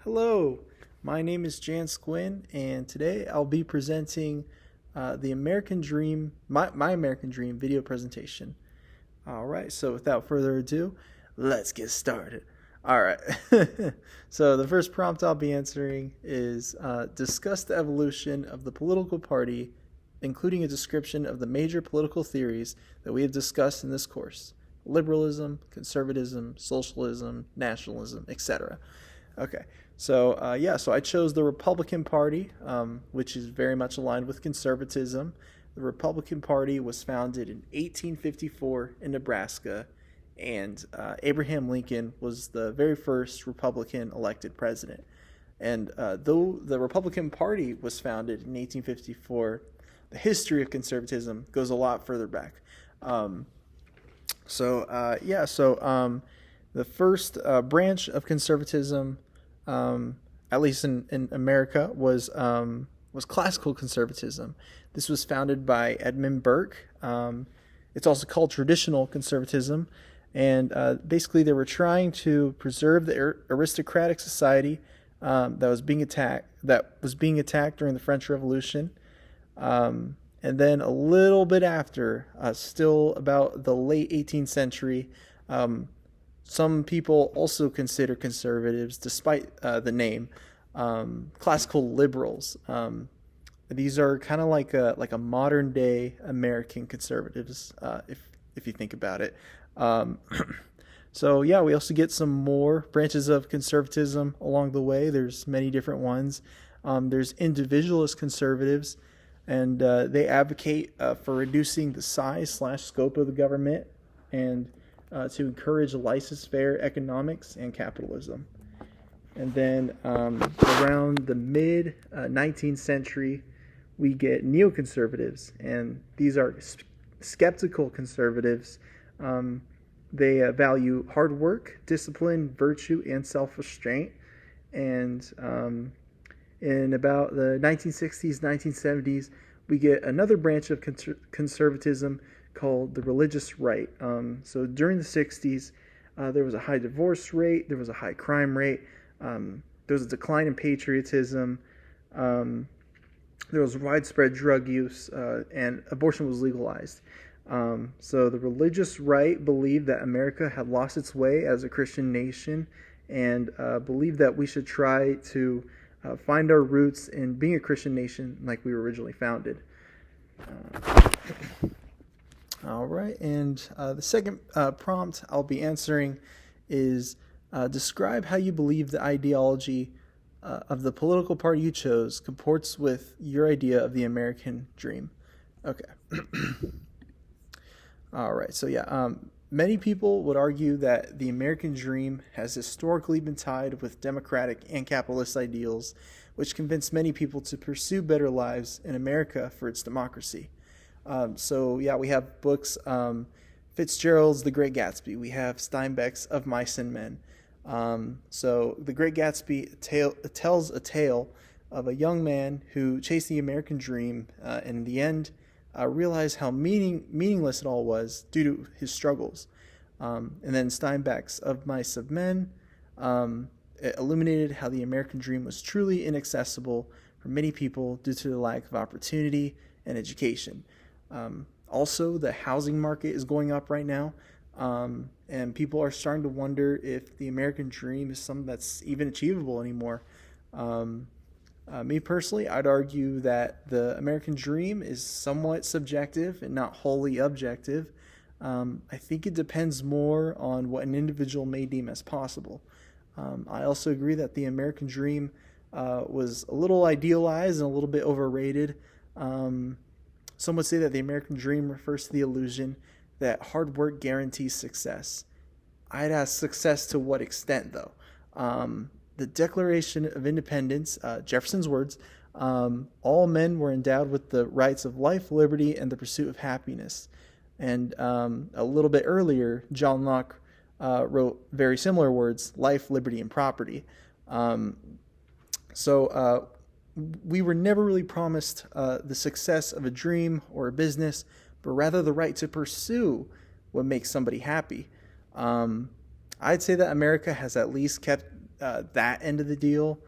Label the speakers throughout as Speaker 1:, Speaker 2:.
Speaker 1: Hello, my name is Jan Squin, and today I'll be presenting the American Dream, my American Dream video presentation. All right, so without further ado, let's get started. All right, so the first prompt I'll be answering is discuss the evolution of the political party, including a description of the major political theories that we have discussed in this course: liberalism, conservatism, socialism, nationalism, etc. Okay, so I chose the Republican Party, which is very much aligned with conservatism. The Republican Party was founded in 1854 in Nebraska, and Abraham Lincoln was the very first Republican elected president. And though the Republican Party was founded in 1854, the history of conservatism goes a lot further back. Um, the first branch of conservatism, at least in America, was classical conservatism. This was founded by Edmund Burke. It's also called traditional conservatism, and basically they were trying to preserve the aristocratic society that was being attacked during the French Revolution. And then a little bit after, still about the late 18th century, some people also consider conservatives, despite the name, classical liberals. These are kind of like a modern day American conservatives, if you think about it. Um, we also get some more branches of conservatism along the way. There's many different ones. There's individualist conservatives, and they advocate for reducing the size/scope of the government and to encourage laissez-faire economics and capitalism. And then around the mid 19th century, we get neoconservatives, and these are skeptical conservatives. They value hard work, discipline, virtue, and self-restraint. And in about the 1960s, 1970s, we get another branch of conservatism called the religious right. So during the 60s, there was a high divorce rate, there was a high crime rate, there was a decline in patriotism, there was widespread drug use, and abortion was legalized. So the religious right believed that America had lost its way as a Christian nation, and believed that we should try to find our roots in being a Christian nation like we were originally founded. All right, and the second prompt I'll be answering is describe how you believe the ideology of the political party you chose comports with your idea of the American dream. Okay. All right, many people would argue that the American dream has historically been tied with democratic and capitalist ideals, which convince many people to pursue better lives in America for its democracy. We have books, Fitzgerald's The Great Gatsby. We have Steinbeck's Of Mice and Men. The Great Gatsby tells a tale of a young man who chased the American dream, and in the end realized how meaningless it all was due to his struggles. And then Steinbeck's Of Mice and Men it illuminated how the American dream was truly inaccessible for many people due to the lack of opportunity and education. Also, the housing market is going up right now, and people are starting to wonder if the American dream is something that's even achievable anymore. Me personally, I'd argue that the American dream is somewhat subjective and not wholly objective. I think it depends more on what an individual may deem as possible. I also agree that the American dream was a little idealized and a little bit overrated. Some would say that the American dream refers to the illusion that hard work guarantees success. I'd ask success to what extent, though? The Declaration of Independence, Jefferson's words, all men were endowed with the rights of life, liberty, and the pursuit of happiness. And a little bit earlier, John Locke wrote very similar words: life, liberty, and property. We were never really promised the success of a dream or a business, but rather the right to pursue what makes somebody happy. I'd say that America has at least kept that end of the deal.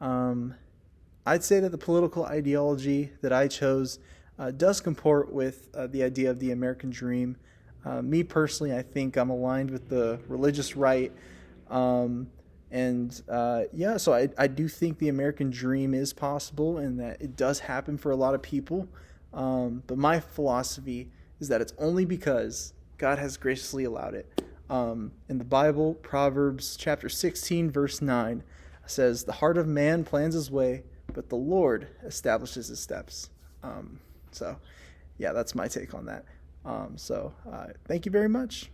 Speaker 1: I'd say that the political ideology that I chose does comport with the idea of the American dream. Me personally, I think I'm aligned with the religious right. So I do think the American dream is possible and that it does happen for a lot of people. But my philosophy is that it's only because God has graciously allowed it. In the Bible, Proverbs chapter 16, verse 9 says, "The heart of man plans his way, but the Lord establishes his steps." That's my take on that. Thank you very much.